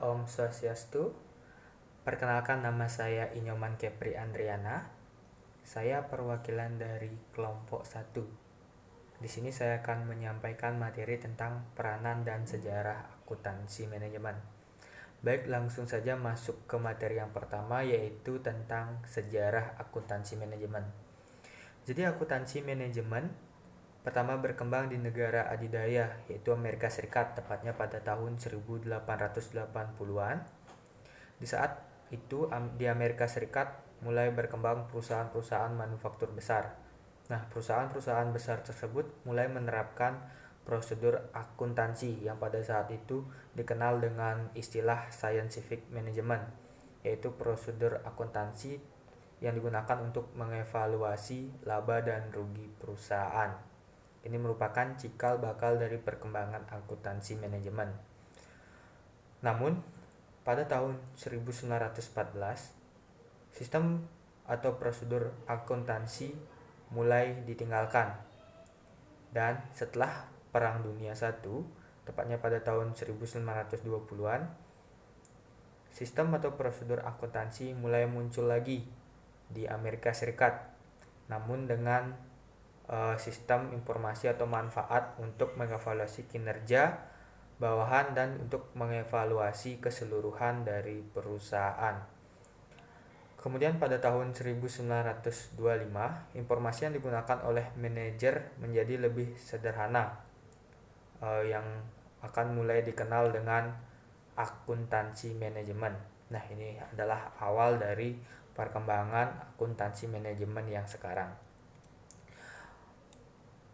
Om Swastiastu. Perkenalkan, nama saya Inyoman Kepri Andriana. Saya perwakilan dari kelompok 1. Di sini saya akan menyampaikan materi tentang peranan dan sejarah akuntansi manajemen. Baik, langsung saja masuk ke materi yang pertama, yaitu tentang sejarah akuntansi manajemen. Jadi akuntansi manajemen pertama berkembang di negara adidaya, yaitu Amerika Serikat, tepatnya pada tahun 1880-an. Di saat itu di Amerika Serikat mulai berkembang perusahaan-perusahaan manufaktur besar. Nah, perusahaan-perusahaan besar tersebut mulai menerapkan prosedur akuntansi yang pada saat itu dikenal dengan istilah scientific management, yaitu prosedur akuntansi yang digunakan untuk mengevaluasi laba dan rugi perusahaan. Ini merupakan cikal bakal dari perkembangan akuntansi manajemen. Namun, pada tahun 1914, sistem atau prosedur akuntansi mulai ditinggalkan. Dan setelah Perang Dunia I, tepatnya pada tahun 1920-an, sistem atau prosedur akuntansi mulai muncul lagi di Amerika Serikat, namun dengan sistem informasi atau manfaat untuk mengevaluasi kinerja bawahan dan untuk mengevaluasi keseluruhan dari perusahaan. Kemudian pada tahun 1925, informasi yang digunakan oleh manajer menjadi lebih sederhana, yang akan mulai dikenal dengan akuntansi manajemen. Nah, ini adalah awal dari perkembangan akuntansi manajemen yang sekarang.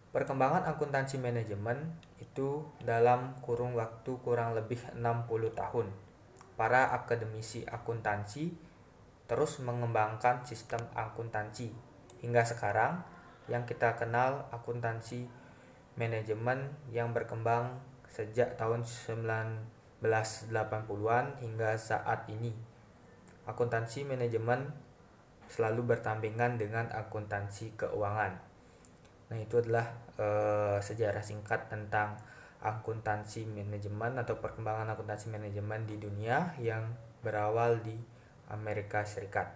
Perkembangan akuntansi manajemen itu dalam kurun waktu kurang lebih 60 tahun. Para akademisi akuntansi terus mengembangkan sistem akuntansi hingga sekarang yang kita kenal akuntansi manajemen yang berkembang sejak tahun 1980-an hingga saat ini. Akuntansi manajemen selalu berdampingan dengan akuntansi keuangan. Nah, itu adalah sejarah singkat tentang akuntansi manajemen atau perkembangan akuntansi manajemen di dunia yang berawal di Amerika Serikat.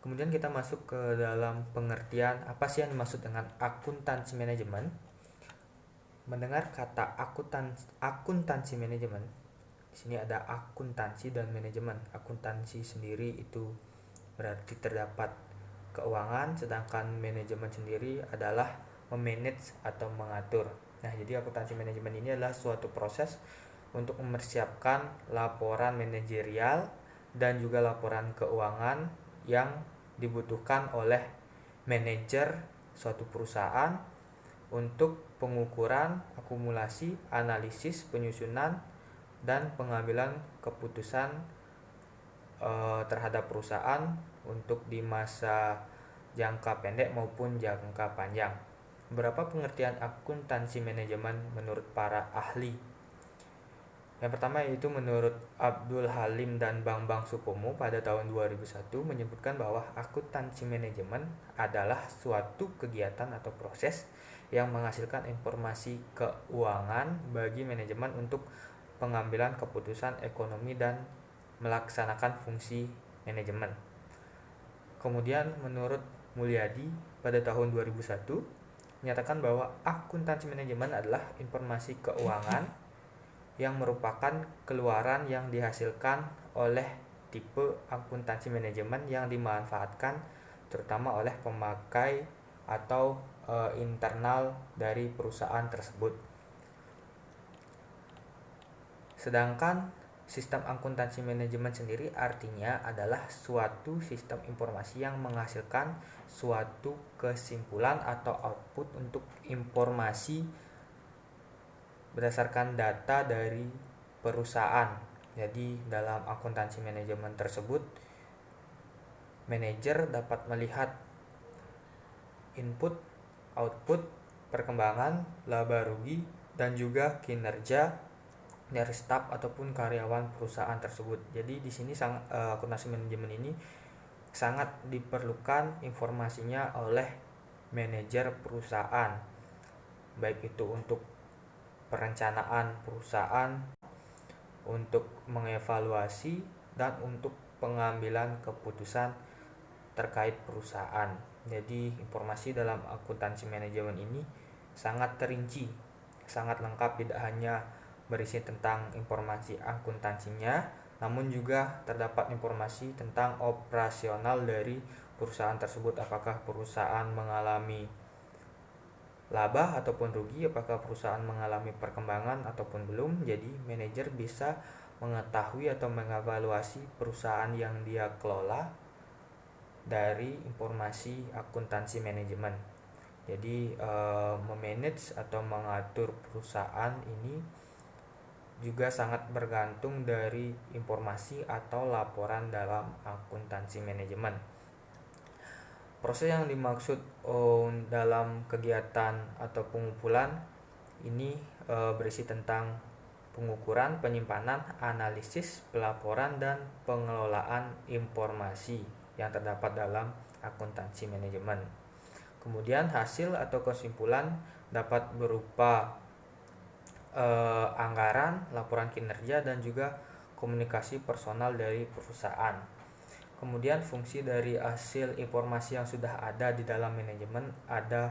Kemudian kita masuk ke dalam pengertian apa sih yang dimaksud dengan akuntansi manajemen. Mendengar kata akuntansi manajemen, di sini ada akuntansi dan manajemen. Akuntansi sendiri itu berarti terdapat keuangan, sedangkan manajemen sendiri adalah memanage atau mengatur. Nah, jadi akuntansi manajemen ini adalah suatu proses untuk mempersiapkan laporan manajerial dan juga laporan keuangan yang dibutuhkan oleh manajer suatu perusahaan untuk pengukuran, akumulasi, analisis, penyusunan, dan pengambilan keputusan terhadap perusahaan untuk di masa jangka pendek maupun jangka panjang. Beberapa pengertian akuntansi manajemen menurut para ahli. Yang pertama yaitu menurut Abdul Halim dan Bambang Supomo pada tahun 2001 menyebutkan bahwa akuntansi manajemen adalah suatu kegiatan atau proses yang menghasilkan informasi keuangan bagi manajemen untuk pengambilan keputusan ekonomi dan melaksanakan fungsi manajemen. Kemudian menurut Mulyadi pada tahun 2001 menyatakan bahwa akuntansi manajemen adalah informasi keuangan yang merupakan keluaran yang dihasilkan oleh tipe akuntansi manajemen yang dimanfaatkan terutama oleh pemakai atau internal dari perusahaan tersebut. Sedangkan sistem akuntansi manajemen sendiri artinya adalah suatu sistem informasi yang menghasilkan suatu kesimpulan atau output untuk informasi berdasarkan data dari perusahaan. Jadi dalam akuntansi manajemen tersebut, manajer dapat melihat input, output, perkembangan, laba rugi, dan juga kinerja dari staf ataupun karyawan perusahaan tersebut. Jadi di sini akuntansi manajemen ini sangat diperlukan informasinya oleh manajer perusahaan, baik itu untuk perencanaan perusahaan, untuk mengevaluasi dan untuk pengambilan keputusan terkait perusahaan. Jadi informasi dalam akuntansi manajemen ini sangat terinci, sangat lengkap, tidak hanya berisi tentang informasi akuntansinya, namun juga terdapat informasi tentang operasional dari perusahaan tersebut, apakah perusahaan mengalami laba ataupun rugi, apakah perusahaan mengalami perkembangan ataupun belum. Jadi manajer bisa mengetahui atau mengevaluasi perusahaan yang dia kelola dari informasi akuntansi manajemen. Jadi memanage atau mengatur perusahaan ini juga sangat bergantung dari informasi atau laporan dalam akuntansi manajemen. Proses yang dimaksud dalam kegiatan atau pengumpulan ini berisi tentang pengukuran, penyimpanan, analisis, pelaporan, dan pengelolaan informasi yang terdapat dalam akuntansi manajemen. Kemudian hasil atau kesimpulan dapat berupa anggaran, laporan kinerja, dan juga komunikasi personal dari perusahaan. Kemudian fungsi dari hasil informasi yang sudah ada di dalam manajemen ada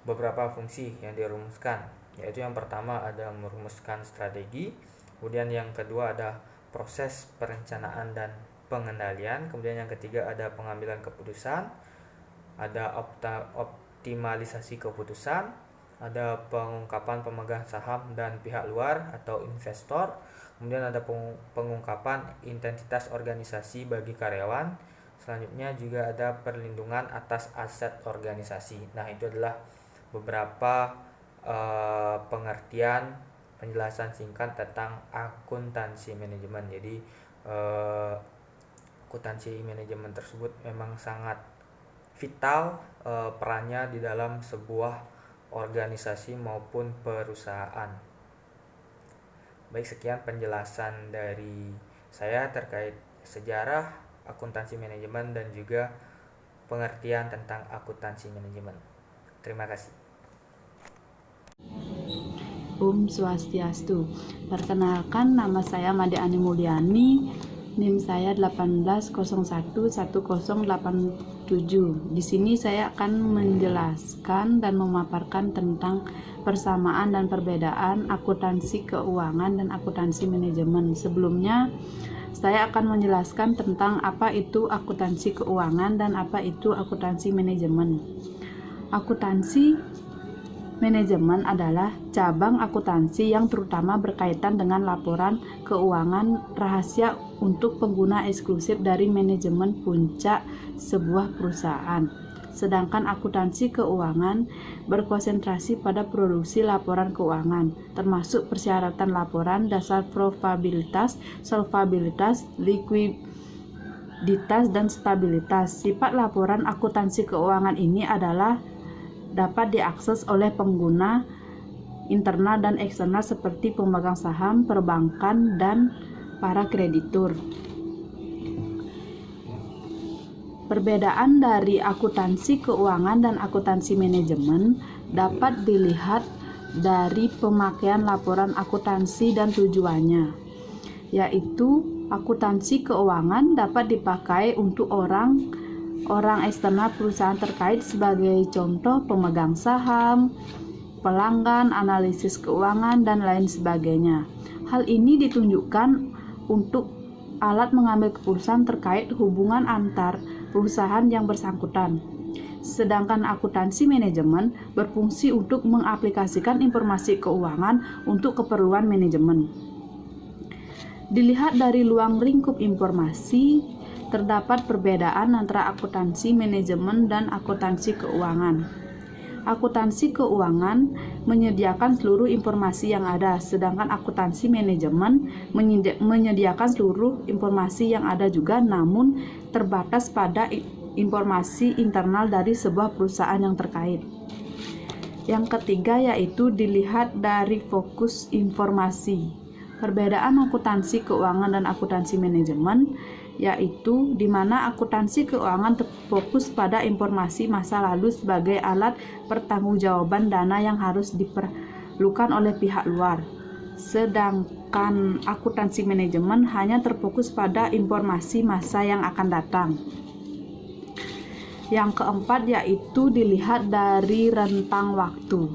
beberapa fungsi yang dirumuskan, yaitu yang pertama ada merumuskan strategi, kemudian yang kedua ada proses perencanaan dan pengendalian, kemudian yang ketiga ada pengambilan keputusan, ada optimalisasi keputusan, ada pengungkapan pemegang saham dan pihak luar atau investor, kemudian ada pengungkapan identitas organisasi bagi karyawan, selanjutnya juga ada perlindungan atas aset organisasi. Nah, itu adalah beberapa pengertian penjelasan singkat tentang akuntansi manajemen. Jadi akuntansi manajemen tersebut memang sangat vital perannya di dalam sebuah organisasi maupun perusahaan. Baik, sekian penjelasan dari saya terkait sejarah akuntansi manajemen dan juga pengertian tentang akuntansi manajemen. Terima kasih. Om Swastiastu. Perkenalkan, nama saya Made Ani Mulyani. NIM saya 18011087. Di sini saya akan menjelaskan dan memaparkan tentang persamaan dan perbedaan akuntansi keuangan dan akuntansi manajemen. Sebelumnya, saya akan menjelaskan tentang apa itu akuntansi keuangan dan apa itu akuntansi manajemen. Akuntansi manajemen adalah cabang akuntansi yang terutama berkaitan dengan laporan keuangan rahasia untuk pengguna eksklusif dari manajemen puncak sebuah perusahaan. Sedangkan akuntansi keuangan berkonsentrasi pada produksi laporan keuangan, termasuk persyaratan laporan, dasar probabilitas, solvabilitas, likuiditas, dan stabilitas. Sifat laporan akuntansi keuangan ini adalah dapat diakses oleh pengguna internal dan eksternal seperti pemegang saham, perbankan, dan para kreditur. Perbedaan dari akuntansi keuangan dan akuntansi manajemen dapat dilihat dari pemakaian laporan akuntansi dan tujuannya, yaitu akuntansi keuangan dapat dipakai untuk orang eksternal perusahaan terkait, sebagai contoh pemegang saham, pelanggan, analisis keuangan, dan lain sebagainya. Hal ini ditunjukkan untuk alat mengambil keputusan terkait hubungan antar perusahaan yang bersangkutan. Sedangkan akuntansi manajemen berfungsi untuk mengaplikasikan informasi keuangan untuk keperluan manajemen. Dilihat dari luang lingkup informasi, terdapat perbedaan antara akuntansi manajemen dan akuntansi keuangan. Akuntansi keuangan menyediakan seluruh informasi yang ada, sedangkan akuntansi manajemen menyediakan seluruh informasi yang ada juga, namun terbatas pada informasi internal dari sebuah perusahaan yang terkait. Yang ketiga yaitu dilihat dari fokus informasi. Perbedaan akuntansi keuangan dan akuntansi manajemen yaitu di mana akuntansi keuangan terfokus pada informasi masa lalu sebagai alat pertanggungjawaban dana yang harus diperlukan oleh pihak luar. sedangkan akuntansi manajemen hanya terfokus pada informasi masa yang akan datang. Yang keempat yaitu dilihat dari rentang waktu,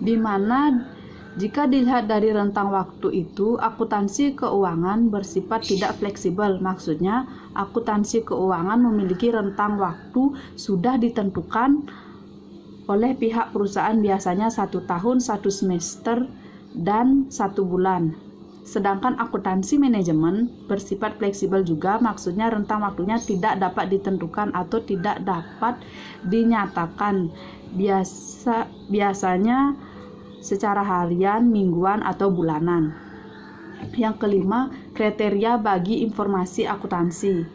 di mana jika dilihat dari rentang waktu itu, akuntansi keuangan bersifat tidak fleksibel. Maksudnya, akuntansi keuangan memiliki rentang waktu sudah ditentukan oleh pihak perusahaan, biasanya 1 tahun, 1 semester, dan 1 bulan. Sedangkan akuntansi manajemen bersifat fleksibel juga, maksudnya rentang waktunya tidak dapat ditentukan atau tidak dapat dinyatakan. Biasanya secara harian, mingguan, atau bulanan. Yang kelima, kriteria bagi informasi akuntansi.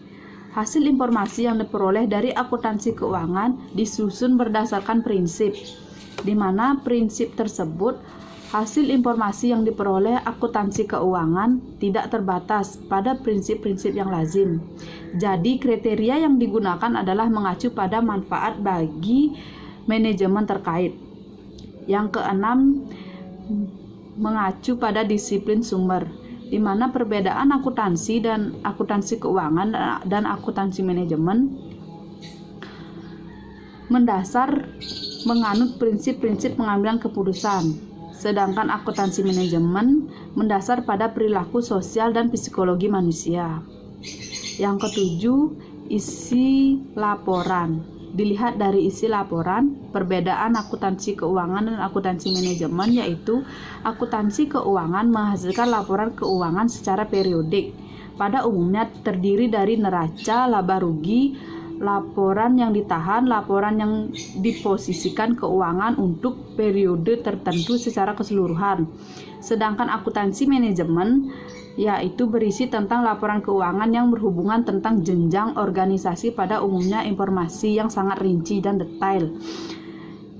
Hasil informasi yang diperoleh dari akuntansi keuangan disusun berdasarkan prinsip, di mana prinsip tersebut hasil informasi yang diperoleh akuntansi keuangan tidak terbatas pada prinsip-prinsip yang lazim. Jadi kriteria yang digunakan adalah mengacu pada manfaat bagi manajemen terkait. Yang keenam, mengacu pada disiplin sumber, di mana perbedaan akuntansi dan akuntansi keuangan dan akuntansi manajemen mendasar menganut prinsip-prinsip pengambilan keputusan, sedangkan akuntansi manajemen mendasar pada perilaku sosial dan psikologi manusia. Yang ketujuh, isi laporan. Dilihat dari isi laporan, perbedaan akuntansi keuangan dan akuntansi manajemen yaitu akuntansi keuangan menghasilkan laporan keuangan secara periodik. Pada umumnya terdiri dari neraca, laba rugi, laporan yang ditahan, laporan yang diposisikan keuangan untuk periode tertentu secara keseluruhan. Sedangkan akuntansi manajemen yaitu berisi tentang laporan keuangan yang berhubungan tentang jenjang organisasi, pada umumnya informasi yang sangat rinci dan detail.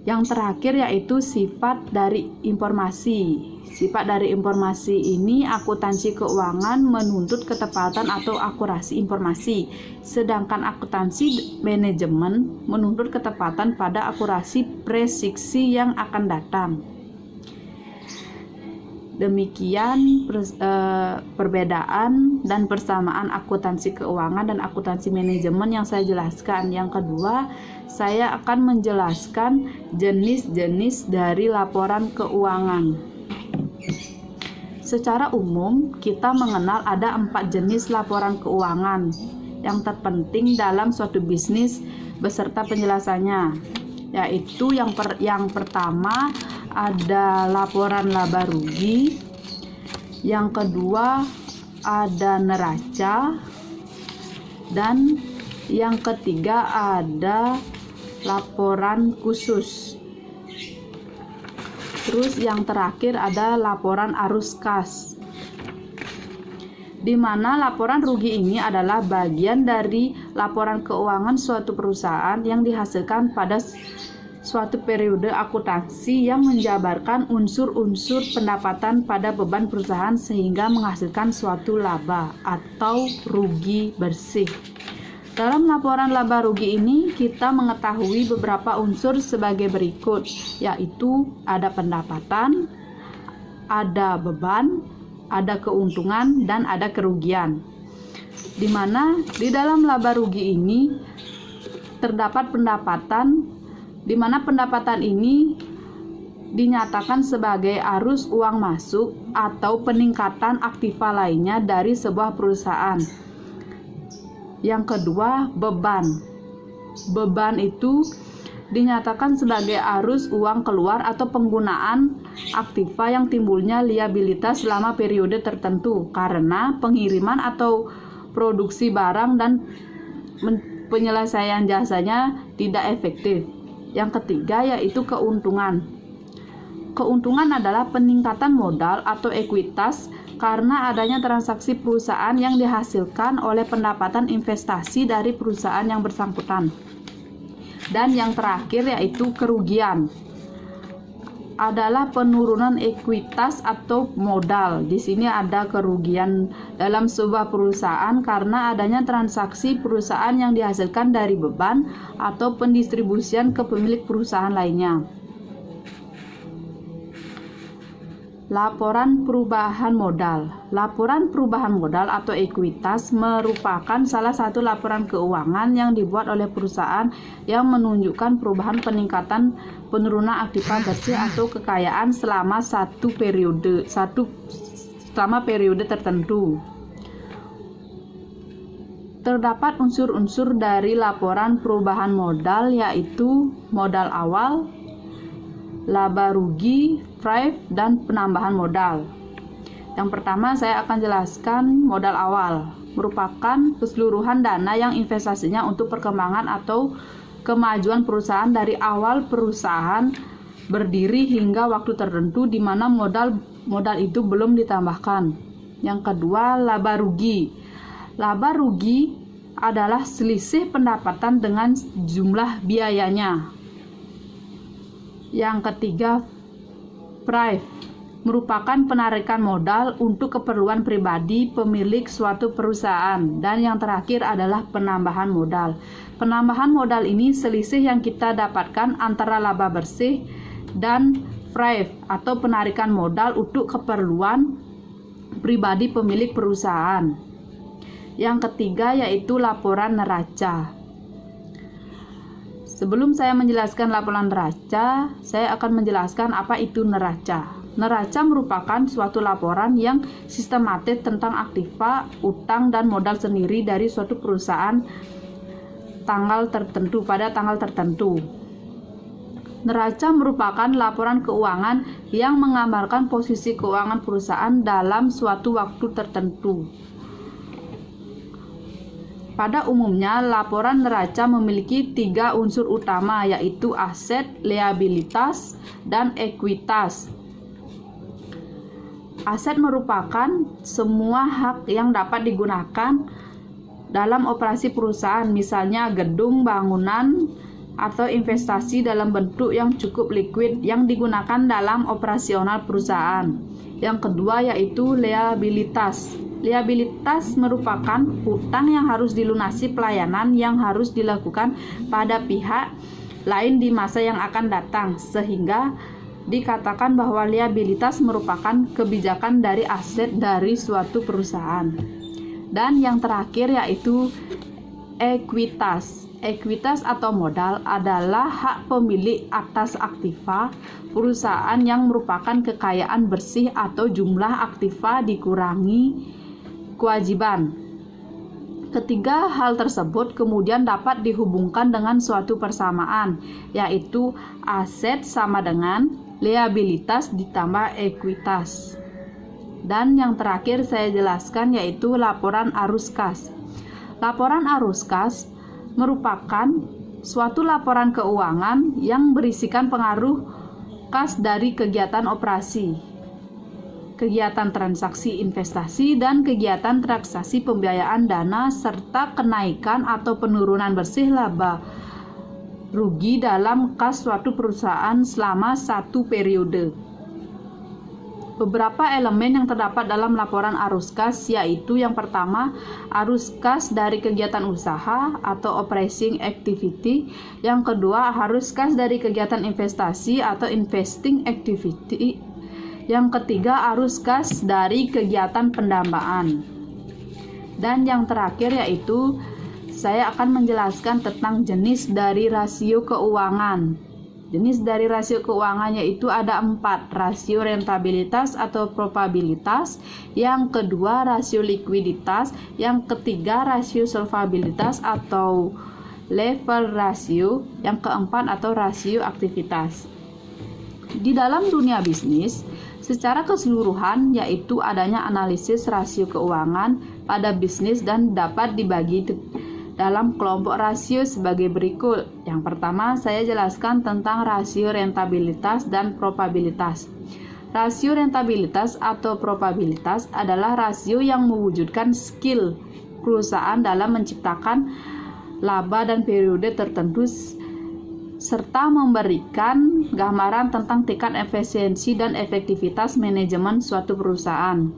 Yang terakhir yaitu sifat dari informasi. Sifat dari informasi ini, akuntansi keuangan menuntut ketepatan atau akurasi informasi, sedangkan akuntansi manajemen menuntut ketepatan pada akurasi presiksi yang akan datang. Demikian perbedaan dan persamaan akuntansi keuangan dan akuntansi manajemen yang saya jelaskan. Yang kedua, saya akan menjelaskan jenis-jenis dari laporan keuangan. Secara umum, kita mengenal ada 4 jenis laporan keuangan yang terpenting dalam suatu bisnis beserta penjelasannya, yaitu yang pertama ada laporan laba rugi, yang kedua ada neraca, dan yang ketiga ada laporan khusus. Terus yang terakhir ada laporan arus kas, di mana laporan rugi ini adalah bagian dari laporan keuangan suatu perusahaan yang dihasilkan pada suatu periode akuntansi yang menjabarkan unsur-unsur pendapatan pada beban perusahaan sehingga menghasilkan suatu laba atau rugi bersih. Dalam laporan laba rugi ini kita mengetahui beberapa unsur sebagai berikut, yaitu ada pendapatan, ada beban, ada keuntungan, dan ada kerugian. Di mana di dalam laba rugi ini terdapat pendapatan, di mana pendapatan ini dinyatakan sebagai arus uang masuk atau peningkatan aktiva lainnya dari sebuah perusahaan. Yang kedua, beban. Beban itu dinyatakan sebagai arus uang keluar atau penggunaan aktiva yang timbulnya liabilitas selama periode tertentu karena pengiriman atau produksi barang dan penyelesaian jasanya tidak efektif. Yang ketiga yaitu keuntungan. Keuntungan adalah peningkatan modal atau ekuitas karena adanya transaksi perusahaan yang dihasilkan oleh pendapatan investasi dari perusahaan yang bersangkutan. Dan yang terakhir yaitu kerugian. Adalah penurunan ekuitas atau modal. Di sini ada kerugian dalam sebuah perusahaan karena adanya transaksi perusahaan yang dihasilkan dari beban atau pendistribusian ke pemilik perusahaan lainnya. Laporan perubahan modal. Laporan perubahan modal atau ekuitas merupakan salah satu laporan keuangan yang dibuat oleh perusahaan yang menunjukkan perubahan peningkatan penurunan aktiva bersih atau kekayaan selama periode tertentu. Terdapat unsur-unsur dari laporan perubahan modal, yaitu modal awal, laba rugi, FRIF, dan penambahan modal. Yang pertama saya akan jelaskan modal awal, merupakan keseluruhan dana yang investasinya untuk perkembangan atau kemajuan perusahaan dari awal perusahaan berdiri hingga waktu tertentu di mana modal itu belum ditambahkan. Yang kedua, laba rugi. Laba rugi adalah selisih pendapatan dengan jumlah biayanya. Yang ketiga, FRIF merupakan penarikan modal untuk keperluan pribadi pemilik suatu perusahaan. Dan yang terakhir adalah penambahan modal. Penambahan modal ini selisih yang kita dapatkan antara laba bersih dan FRIF atau penarikan modal untuk keperluan pribadi pemilik perusahaan. Yang ketiga yaitu laporan neraca. Sebelum saya menjelaskan laporan neraca, saya akan menjelaskan apa itu neraca. Neraca merupakan suatu laporan yang sistematis tentang aktiva, utang, dan modal sendiri dari suatu perusahaan pada tanggal tertentu. Neraca merupakan laporan keuangan yang menggambarkan posisi keuangan perusahaan dalam suatu waktu tertentu. Pada umumnya, laporan neraca memiliki 3 unsur utama, yaitu aset, liabilitas, dan ekuitas. Aset merupakan semua hak yang dapat digunakan dalam operasi perusahaan, misalnya gedung, bangunan, atau investasi dalam bentuk yang cukup likuid yang digunakan dalam operasional perusahaan. Yang kedua yaitu liabilitas. Liabilitas merupakan hutang yang harus dilunasi pelayanan yang harus dilakukan pada pihak lain di masa yang akan datang, sehingga dikatakan bahwa liabilitas merupakan kebijakan dari aset dari suatu perusahaan. Dan yang terakhir yaitu ekuitas. Ekuitas atau modal adalah hak pemilik atas aktiva perusahaan yang merupakan kekayaan bersih atau jumlah aktiva dikurangi kewajiban. Ketiga hal tersebut kemudian dapat dihubungkan dengan suatu persamaan, yaitu aset sama dengan liabilitas ditambah ekuitas. Dan yang terakhir saya jelaskan yaitu laporan arus kas. Laporan arus kas merupakan suatu laporan keuangan yang berisikan pengaruh kas dari kegiatan operasi, kegiatan transaksi investasi, dan kegiatan transaksi pembiayaan dana, serta kenaikan atau penurunan bersih laba rugi dalam kas suatu perusahaan selama satu periode. Beberapa elemen yang terdapat dalam laporan arus kas yaitu yang pertama, arus kas dari kegiatan usaha atau operating activity. Yang kedua, arus kas dari kegiatan investasi atau investing activity. Yang ketiga, arus kas dari kegiatan pendambaan. Dan yang terakhir yaitu saya akan menjelaskan tentang jenis dari rasio keuangan. Jenis dari rasio keuangan yaitu ada 4, rasio rentabilitas atau probabilitas, yang kedua rasio likuiditas, yang ketiga rasio solvabilitas atau level ratio, yang keempat atau rasio aktivitas. Di dalam dunia bisnis secara keseluruhan yaitu adanya analisis rasio keuangan pada bisnis dan dapat dibagi dalam kelompok rasio sebagai berikut. Yang pertama, saya jelaskan tentang rasio rentabilitas dan probabilitas. Rasio rentabilitas atau probabilitas adalah rasio yang mewujudkan skill perusahaan dalam menciptakan laba dan periode tertentu serta memberikan gambaran tentang tingkat efisiensi dan efektivitas manajemen suatu perusahaan.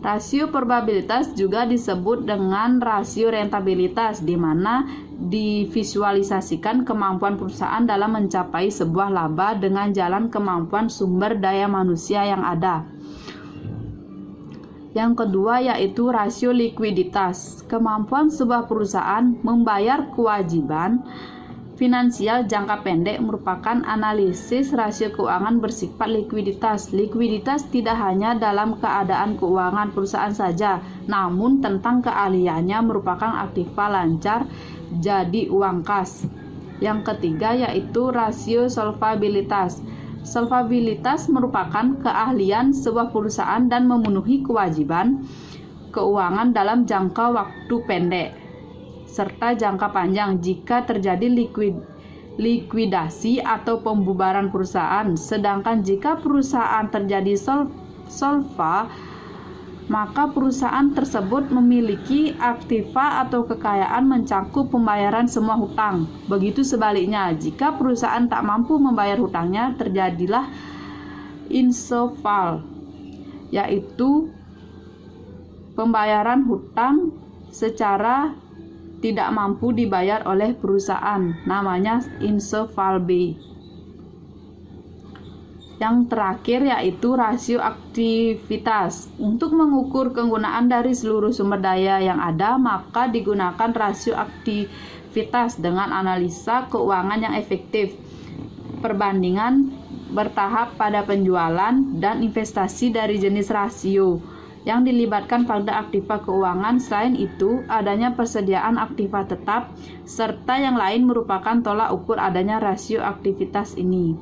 Rasio probabilitas juga disebut dengan rasio rentabilitas, di mana divisualisasikan kemampuan perusahaan dalam mencapai sebuah laba dengan jalan kemampuan sumber daya manusia yang ada. Yang kedua yaitu rasio likuiditas. Kemampuan sebuah perusahaan membayar kewajiban finansial jangka pendek merupakan analisis rasio keuangan bersifat likuiditas. Likuiditas tidak hanya dalam keadaan keuangan perusahaan saja, namun tentang keahliannya merupakan aktiva lancar jadi uang kas. Yang ketiga yaitu rasio solvabilitas. Solvabilitas merupakan keahlian sebuah perusahaan dan memenuhi kewajiban keuangan dalam jangka waktu pendek serta jangka panjang jika terjadi likuidasi atau pembubaran perusahaan. Sedangkan jika perusahaan terjadi solva, maka perusahaan tersebut memiliki aktiva atau kekayaan mencakup pembayaran semua hutang. Begitu sebaliknya, jika perusahaan tak mampu membayar hutangnya, terjadilah insolval, yaitu pembayaran hutang secara tidak mampu dibayar oleh perusahaan, namanya insolvency. Yang terakhir yaitu rasio aktivitas. Untuk mengukur kegunaan dari seluruh sumber daya yang ada, maka digunakan rasio aktivitas dengan analisa keuangan yang efektif, perbandingan bertahap pada penjualan dan investasi dari jenis rasio yang dilibatkan pada aktiva keuangan. Selain itu, adanya persediaan aktiva tetap, serta yang lain merupakan tolak ukur adanya rasio aktivitas ini.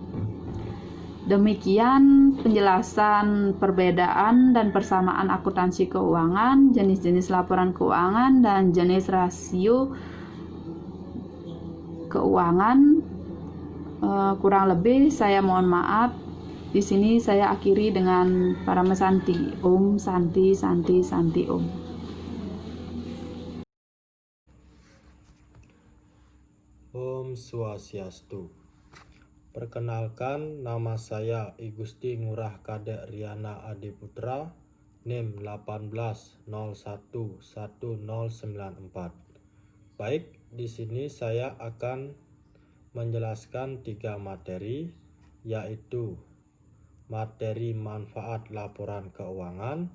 Demikian penjelasan perbedaan dan persamaan akuntansi keuangan, jenis-jenis laporan keuangan, dan jenis rasio keuangan. Kurang lebih saya mohon maaf. Di sini saya akhiri dengan Parama Santi. Om Santi Santi Santi Om. Om Swastiastu. Perkenalkan, nama saya I Gusti Ngurah Kadek Riana Adiputra, NIM 18011094. Baik, di sini saya akan menjelaskan 3 materi, yaitu materi manfaat laporan keuangan,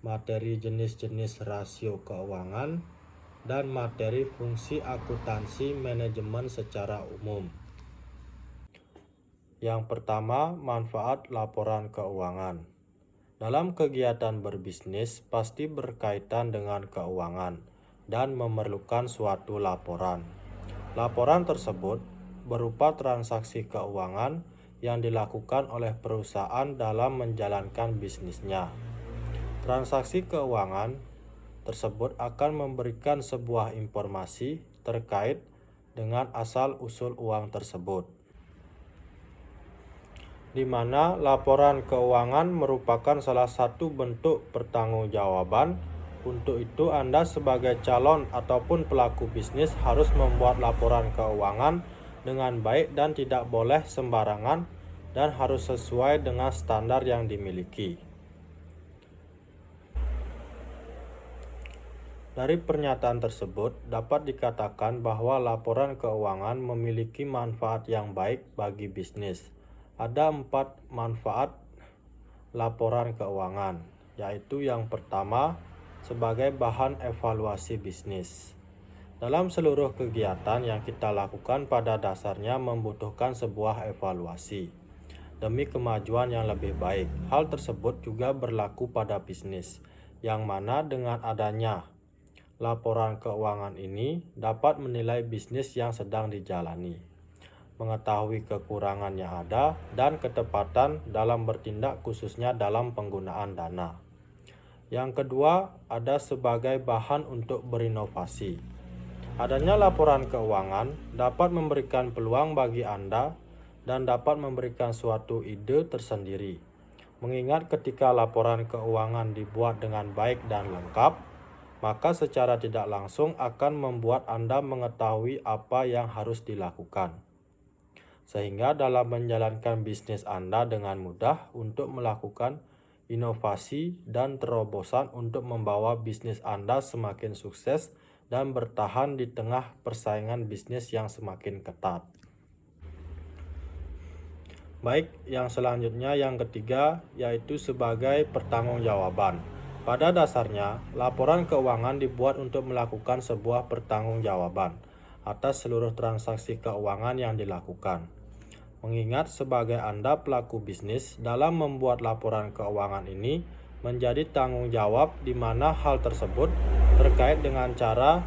materi jenis-jenis rasio keuangan, dan materi fungsi akuntansi manajemen secara umum. Yang pertama, manfaat laporan keuangan. Dalam kegiatan berbisnis pasti berkaitan dengan keuangan dan memerlukan suatu laporan. Laporan tersebut berupa transaksi keuangan yang dilakukan oleh perusahaan dalam menjalankan bisnisnya. Transaksi keuangan tersebut akan memberikan sebuah informasi terkait dengan asal-usul uang tersebut, di mana laporan keuangan merupakan salah satu bentuk pertanggungjawaban. Untuk itu, Anda sebagai calon ataupun pelaku bisnis harus membuat laporan keuangan dengan baik dan tidak boleh sembarangan dan harus sesuai dengan standar yang dimiliki. Dari pernyataan tersebut dapat dikatakan bahwa laporan keuangan memiliki manfaat yang baik bagi bisnis. Ada 4 manfaat laporan keuangan, yaitu yang pertama, sebagai bahan evaluasi bisnis. Dalam seluruh kegiatan yang kita lakukan pada dasarnya membutuhkan sebuah evaluasi demi kemajuan yang lebih baik. Hal tersebut juga berlaku pada bisnis, yang mana dengan adanya laporan keuangan ini dapat menilai bisnis yang sedang dijalani, mengetahui kekurangan yang ada, dan ketepatan dalam bertindak khususnya dalam penggunaan dana. Yang kedua, ada sebagai bahan untuk berinovasi. Adanya laporan keuangan dapat memberikan peluang bagi Anda dan dapat memberikan suatu ide tersendiri. Mengingat ketika laporan keuangan dibuat dengan baik dan lengkap, maka secara tidak langsung akan membuat Anda mengetahui apa yang harus dilakukan. Sehingga dalam menjalankan bisnis Anda dengan mudah untuk melakukan inovasi dan terobosan untuk membawa bisnis Anda semakin sukses dan bertahan di tengah persaingan bisnis yang semakin ketat. Baik, yang selanjutnya yang ketiga yaitu sebagai pertanggungjawaban. Pada dasarnya, laporan keuangan dibuat untuk melakukan sebuah pertanggungjawaban atas seluruh transaksi keuangan yang dilakukan. Mengingat sebagai Anda pelaku bisnis, dalam membuat laporan keuangan ini menjadi tanggung jawab di mana hal tersebut terkait dengan cara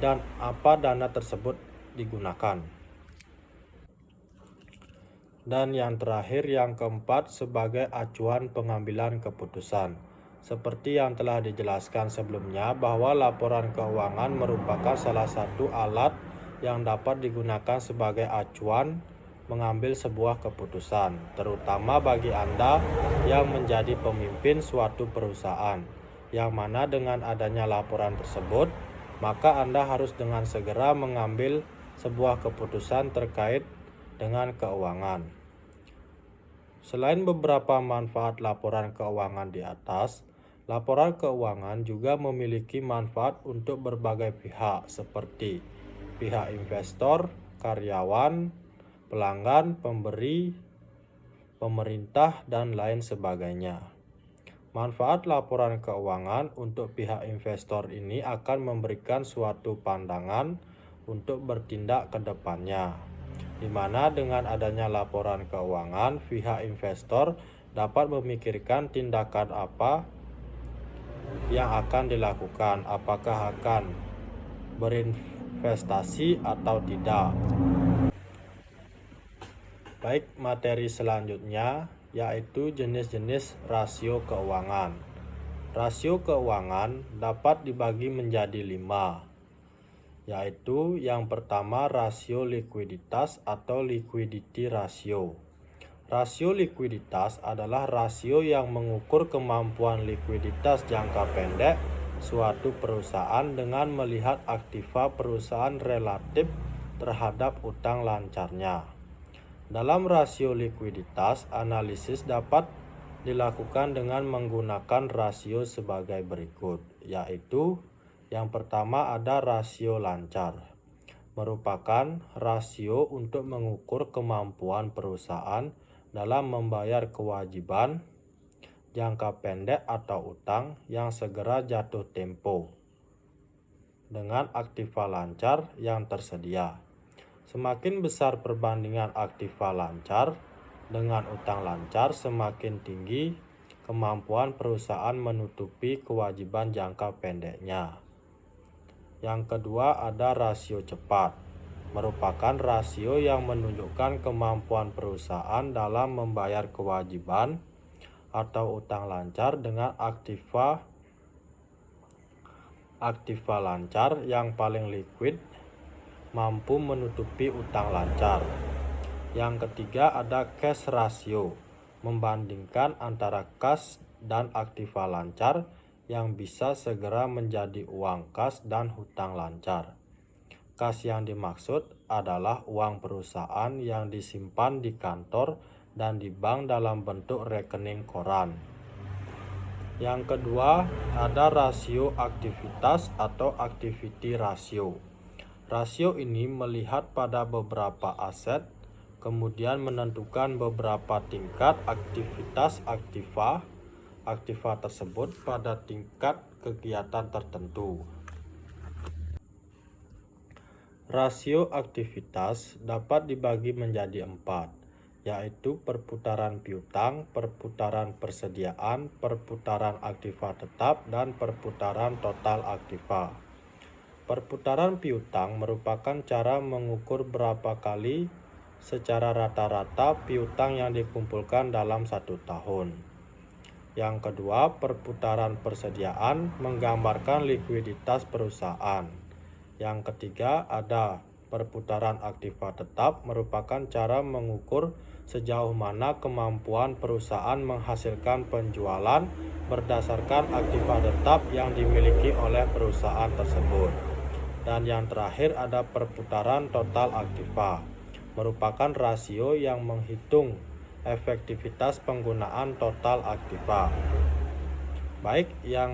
dan apa dana tersebut digunakan. Dan yang terakhir, yang keempat, sebagai acuan pengambilan keputusan. Seperti yang telah dijelaskan sebelumnya, bahwa laporan keuangan merupakan salah satu alat yang dapat digunakan sebagai acuan mengambil sebuah keputusan, terutama bagi Anda yang menjadi pemimpin suatu perusahaan, yang mana dengan adanya laporan tersebut, maka Anda harus dengan segera mengambil sebuah keputusan terkait dengan keuangan. Selain beberapa manfaat laporan keuangan di atas, laporan keuangan juga memiliki manfaat untuk berbagai pihak seperti pihak investor, karyawan, pelanggan, pemberi, pemerintah, dan lain sebagainya. Manfaat laporan keuangan untuk pihak investor ini akan memberikan suatu pandangan untuk bertindak ke depannya, di mana dengan adanya laporan keuangan, pihak investor dapat memikirkan tindakan apa yang akan dilakukan, apakah akan berinvestasi atau tidak. Baik, materi selanjutnya yaitu jenis-jenis rasio keuangan. Rasio keuangan dapat dibagi menjadi 5, yaitu yang pertama rasio likuiditas atau liquidity ratio. Rasio likuiditas adalah rasio yang mengukur kemampuan likuiditas jangka pendek suatu perusahaan dengan melihat aktiva perusahaan relatif terhadap utang lancarnya. Dalam rasio likuiditas, analisis dapat dilakukan dengan menggunakan rasio sebagai berikut, yaitu yang pertama ada rasio lancar, merupakan rasio untuk mengukur kemampuan perusahaan dalam membayar kewajiban jangka pendek atau utang yang segera jatuh tempo dengan aktiva lancar yang tersedia. Semakin besar perbandingan aktiva lancar dengan utang lancar, semakin tinggi kemampuan perusahaan menutupi kewajiban jangka pendeknya. Yang kedua ada rasio cepat, merupakan rasio yang menunjukkan kemampuan perusahaan dalam membayar kewajiban atau utang lancar dengan aktiva lancar yang paling liquid mampu menutupi utang lancar. Yang ketiga ada cash ratio, membandingkan antara kas dan aktiva lancar yang bisa segera menjadi uang kas dan hutang lancar. Kas yang dimaksud adalah uang perusahaan yang disimpan di kantor dan di bank dalam bentuk rekening koran. Yang kedua ada rasio aktivitas atau activity ratio. Rasio ini melihat pada beberapa aset, kemudian menentukan beberapa tingkat aktivitas aktiva tersebut pada tingkat kegiatan tertentu. Rasio aktivitas dapat dibagi menjadi 4, yaitu perputaran piutang, perputaran persediaan, perputaran aktiva tetap, dan perputaran total aktiva. Perputaran piutang merupakan cara mengukur berapa kali secara rata-rata piutang yang dikumpulkan dalam 1 tahun. Yang kedua, perputaran persediaan menggambarkan likuiditas perusahaan. Yang ketiga, ada perputaran aktiva tetap merupakan cara mengukur sejauh mana kemampuan perusahaan menghasilkan penjualan berdasarkan aktiva tetap yang dimiliki oleh perusahaan tersebut. Dan yang terakhir ada perputaran total aktiva, merupakan rasio yang menghitung efektivitas penggunaan total aktiva. Baik, yang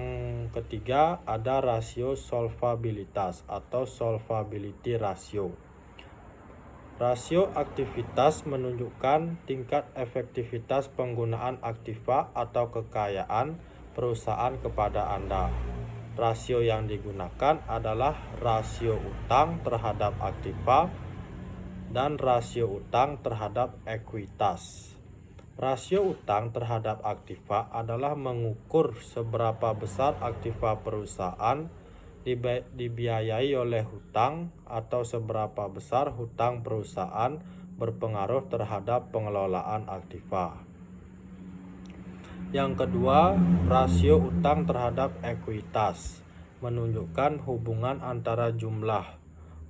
ketiga ada rasio solvabilitas atau solvability ratio. Rasio aktivitas menunjukkan tingkat efektivitas penggunaan aktiva atau kekayaan perusahaan kepada Anda. Rasio yang digunakan adalah rasio utang terhadap aktiva dan rasio utang terhadap ekuitas. Rasio utang terhadap aktiva adalah mengukur seberapa besar aktiva perusahaan dibiayai oleh hutang atau seberapa besar hutang perusahaan berpengaruh terhadap pengelolaan aktiva. Yang kedua, rasio utang terhadap ekuitas menunjukkan hubungan antara jumlah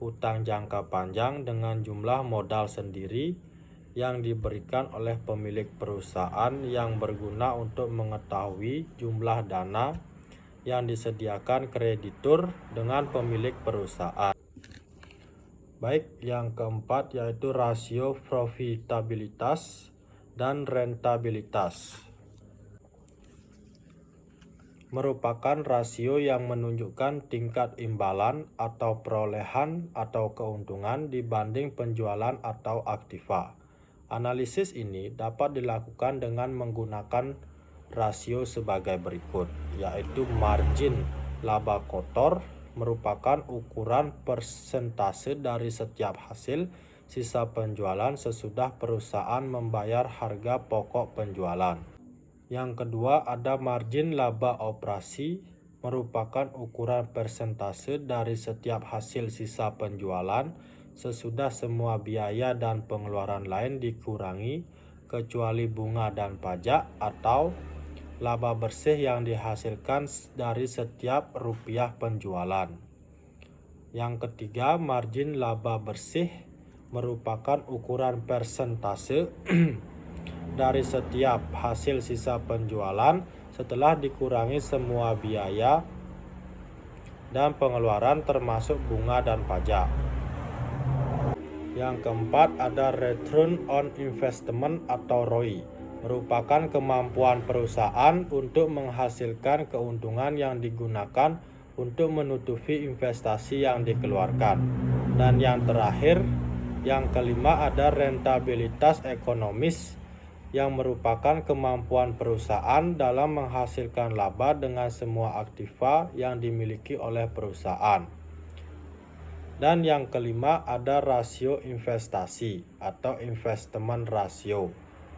utang jangka panjang dengan jumlah modal sendiri yang diberikan oleh pemilik perusahaan yang berguna untuk mengetahui jumlah dana yang disediakan kreditur dengan pemilik perusahaan. Baik, yang keempat yaitu rasio profitabilitas dan rentabilitas. Merupakan rasio yang menunjukkan tingkat imbalan atau perolehan atau keuntungan dibanding penjualan atau aktiva. Analisis ini dapat dilakukan dengan menggunakan rasio sebagai berikut, yaitu margin laba kotor merupakan ukuran persentase dari setiap hasil sisa penjualan sesudah perusahaan membayar harga pokok penjualan. Yang kedua ada margin laba operasi merupakan ukuran persentase dari setiap hasil sisa penjualan sesudah semua biaya dan pengeluaran lain dikurangi kecuali bunga dan pajak atau laba bersih yang dihasilkan dari setiap rupiah penjualan. Yang ketiga, margin laba bersih merupakan ukuran persentase dari setiap hasil sisa penjualan setelah dikurangi semua biaya dan pengeluaran termasuk bunga dan pajak. Yang keempat ada return on investment atau ROI, merupakan kemampuan perusahaan untuk menghasilkan keuntungan yang digunakan untuk menutupi investasi yang dikeluarkan. Dan yang terakhir, yang kelima ada rentabilitas ekonomis yang merupakan kemampuan perusahaan dalam menghasilkan laba dengan semua aktiva yang dimiliki oleh perusahaan. Dan yang kelima ada rasio investasi atau investment ratio.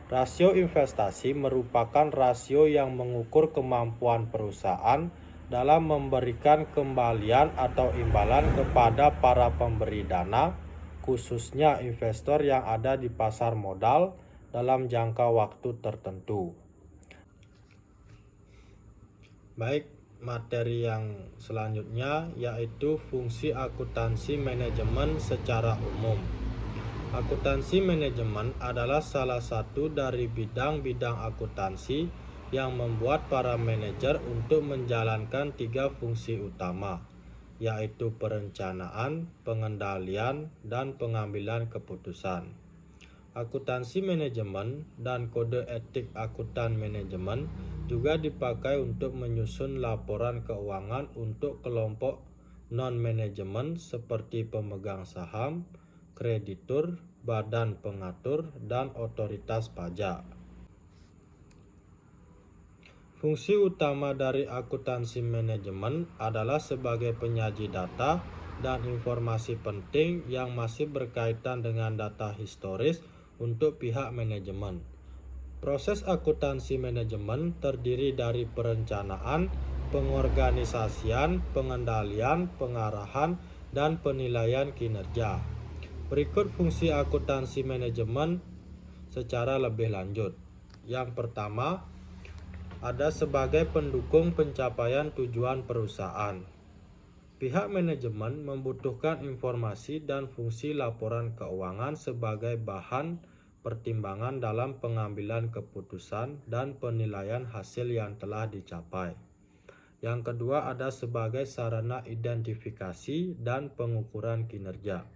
Rasio investasi merupakan rasio yang mengukur kemampuan perusahaan dalam memberikan kembalian atau imbalan kepada para pemberi dana, khususnya investor yang ada di pasar modal dalam jangka waktu tertentu. Baik, materi yang selanjutnya yaitu fungsi akuntansi manajemen secara umum. Akuntansi manajemen adalah salah satu dari bidang-bidang akuntansi yang membuat para manajer untuk menjalankan 3 fungsi utama, yaitu perencanaan, pengendalian, dan pengambilan keputusan. Akuntansi manajemen dan kode etik akuntan manajemen juga dipakai untuk menyusun laporan keuangan untuk kelompok non-manajemen seperti pemegang saham, kreditur, badan pengatur, dan otoritas pajak. Fungsi utama dari akuntansi manajemen adalah sebagai penyaji data dan informasi penting yang masih berkaitan dengan data historis untuk pihak manajemen. Proses akuntansi manajemen terdiri dari perencanaan, pengorganisasian, pengendalian, pengarahan, dan penilaian kinerja. Berikut fungsi akuntansi manajemen secara lebih lanjut. Yang pertama, ada sebagai pendukung pencapaian tujuan perusahaan. Pihak manajemen membutuhkan informasi dan fungsi laporan keuangan sebagai bahan pertimbangan dalam pengambilan keputusan dan penilaian hasil yang telah dicapai. Yang kedua ada sebagai sarana identifikasi dan pengukuran kinerja.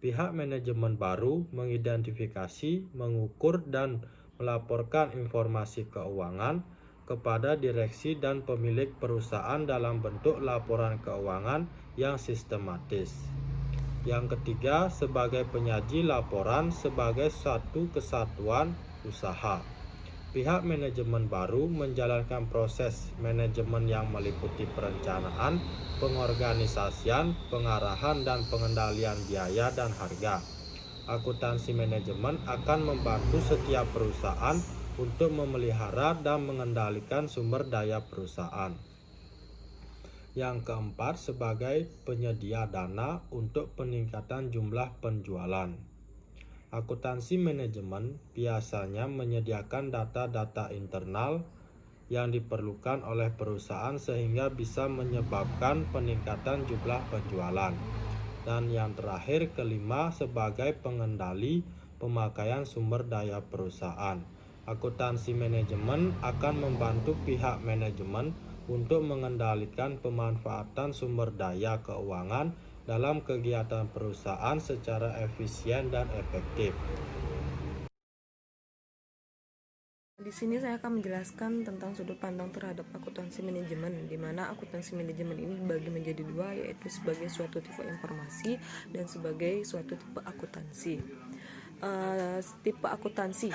Pihak manajemen baru mengidentifikasi, mengukur, dan melaporkan informasi keuangan kepada direksi dan pemilik perusahaan dalam bentuk laporan keuangan yang sistematis. Yang ketiga, sebagai penyaji laporan sebagai suatu kesatuan usaha. Pihak manajemen baru menjalankan proses manajemen yang meliputi perencanaan, pengorganisasian, pengarahan, dan pengendalian biaya dan harga. Akuntansi manajemen akan membantu setiap perusahaan untuk memelihara dan mengendalikan sumber daya perusahaan. Yang keempat, sebagai penyedia dana untuk peningkatan jumlah penjualan. Akuntansi manajemen biasanya menyediakan data-data internal yang diperlukan oleh perusahaan sehingga bisa menyebabkan peningkatan jumlah penjualan. Dan yang terakhir, kelima, sebagai pengendali pemakaian sumber daya perusahaan. Akuntansi manajemen akan membantu pihak manajemen untuk mengendalikan pemanfaatan sumber daya keuangan dalam kegiatan perusahaan secara efisien dan efektif. Di sini saya akan menjelaskan tentang sudut pandang terhadap akuntansi manajemen, di mana akuntansi manajemen ini dibagi menjadi dua, yaitu sebagai suatu tipe informasi dan sebagai suatu tipe akuntansi. Tipe akuntansi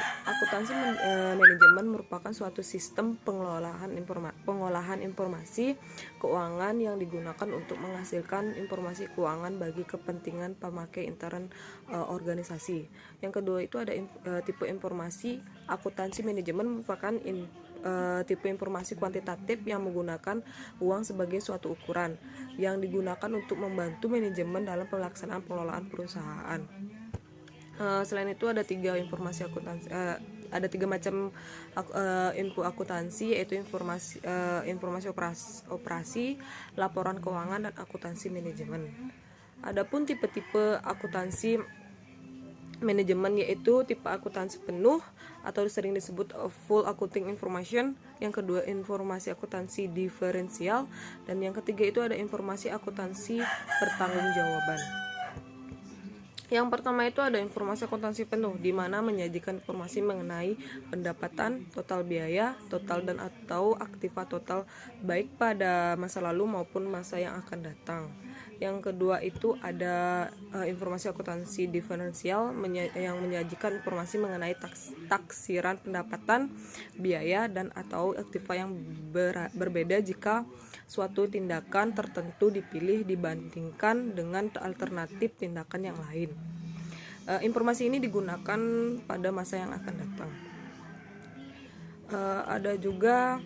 manajemen merupakan suatu sistem pengolahan informasi keuangan yang digunakan untuk menghasilkan informasi keuangan bagi kepentingan pemakai intern organisasi. Yang kedua itu ada tipe informasi akuntansi manajemen merupakan tipe informasi kuantitatif yang menggunakan uang sebagai suatu ukuran yang digunakan untuk membantu manajemen dalam pelaksanaan pengelolaan perusahaan. Selain itu ada tiga macam info akuntansi, yaitu informasi operasi, laporan keuangan, dan akuntansi manajemen. Adapun tipe-tipe akuntansi manajemen yaitu tipe akuntansi penuh atau sering disebut full accounting information, yang kedua informasi akuntansi diferensial, dan yang ketiga itu ada informasi akuntansi pertanggungjawaban. Yang pertama itu ada informasi akuntansi penuh, di mana menyajikan informasi mengenai pendapatan, total biaya, total dan atau aktiva total baik pada masa lalu maupun masa yang akan datang. Yang kedua itu ada informasi akuntansi diferensial yang menyajikan informasi mengenai taksiran pendapatan, biaya dan atau aktiva yang berbeda jika suatu tindakan tertentu dipilih dibandingkan dengan alternatif tindakan yang lain. Informasi ini digunakan pada masa yang akan datang. Ada juga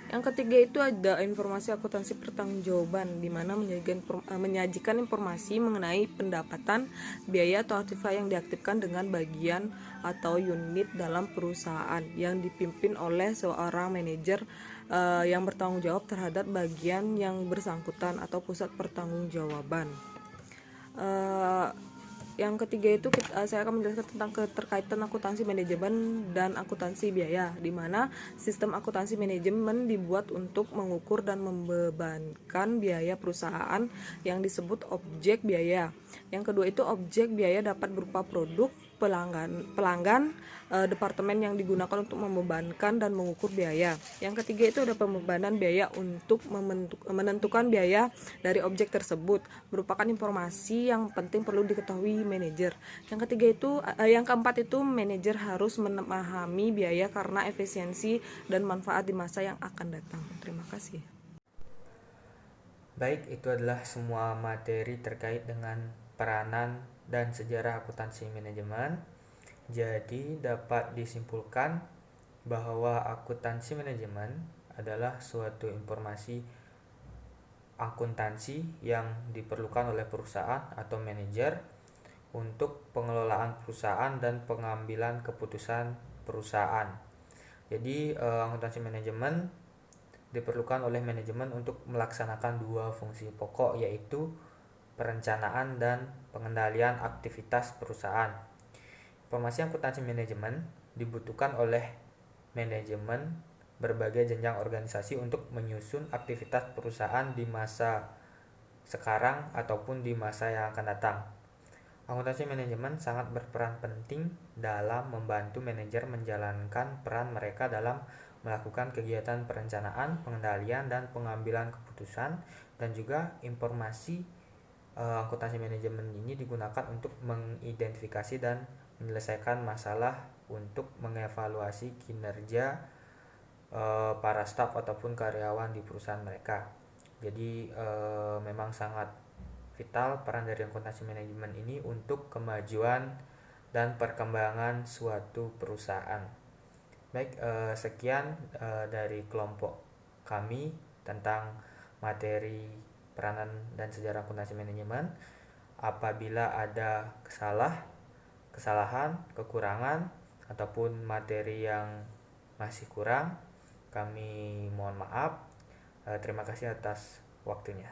yang ketiga itu ada informasi akuntansi pertanggungjawaban, di mana menyajikan informasi mengenai pendapatan, biaya atau aktiva yang diaktifkan dengan bagian atau unit dalam perusahaan yang dipimpin oleh seorang manajer yang bertanggung jawab terhadap bagian yang bersangkutan atau pusat pertanggungjawaban. Yang ketiga itu saya akan menjelaskan tentang keterkaitan akuntansi manajemen dan akuntansi biaya, di mana sistem akuntansi manajemen dibuat untuk mengukur dan membebankan biaya perusahaan yang disebut objek biaya. Yang kedua itu objek biaya dapat berupa produk, pelanggan, departemen yang digunakan untuk membebankan dan mengukur biaya. Yang ketiga itu ada pembebanan biaya untuk menentukan biaya dari objek tersebut, merupakan informasi yang penting perlu diketahui manajer. Yang keempat itu manajer harus memahami biaya karena efisiensi dan manfaat di masa yang akan datang. Terima kasih. Baik, itu adalah semua materi terkait dengan peranan dan sejarah akuntansi manajemen. Jadi dapat disimpulkan bahwa akuntansi manajemen adalah suatu informasi akuntansi yang diperlukan oleh perusahaan atau manajer untuk pengelolaan perusahaan dan pengambilan keputusan perusahaan. Jadi akuntansi manajemen diperlukan oleh manajemen untuk melaksanakan dua fungsi pokok, yaitu perencanaan dan pengendalian aktivitas perusahaan. Informasi akuntansi manajemen dibutuhkan oleh manajemen berbagai jenjang organisasi untuk menyusun aktivitas perusahaan di masa sekarang ataupun di masa yang akan datang. Akuntansi manajemen sangat berperan penting dalam membantu manajer menjalankan peran mereka dalam melakukan kegiatan perencanaan, pengendalian, dan pengambilan keputusan, dan juga informasi akuntansi manajemen ini digunakan untuk mengidentifikasi dan menyelesaikan masalah untuk mengevaluasi kinerja para staf ataupun karyawan di perusahaan mereka. Jadi memang sangat vital peran dari akuntansi manajemen ini untuk kemajuan dan perkembangan suatu perusahaan. Baik, sekian dari kelompok kami tentang materi peranan dan sejarah akuntansi manajemen. Apabila ada kesalahan, kekurangan, ataupun materi yang masih kurang, kami mohon maaf. Terima kasih atas waktunya.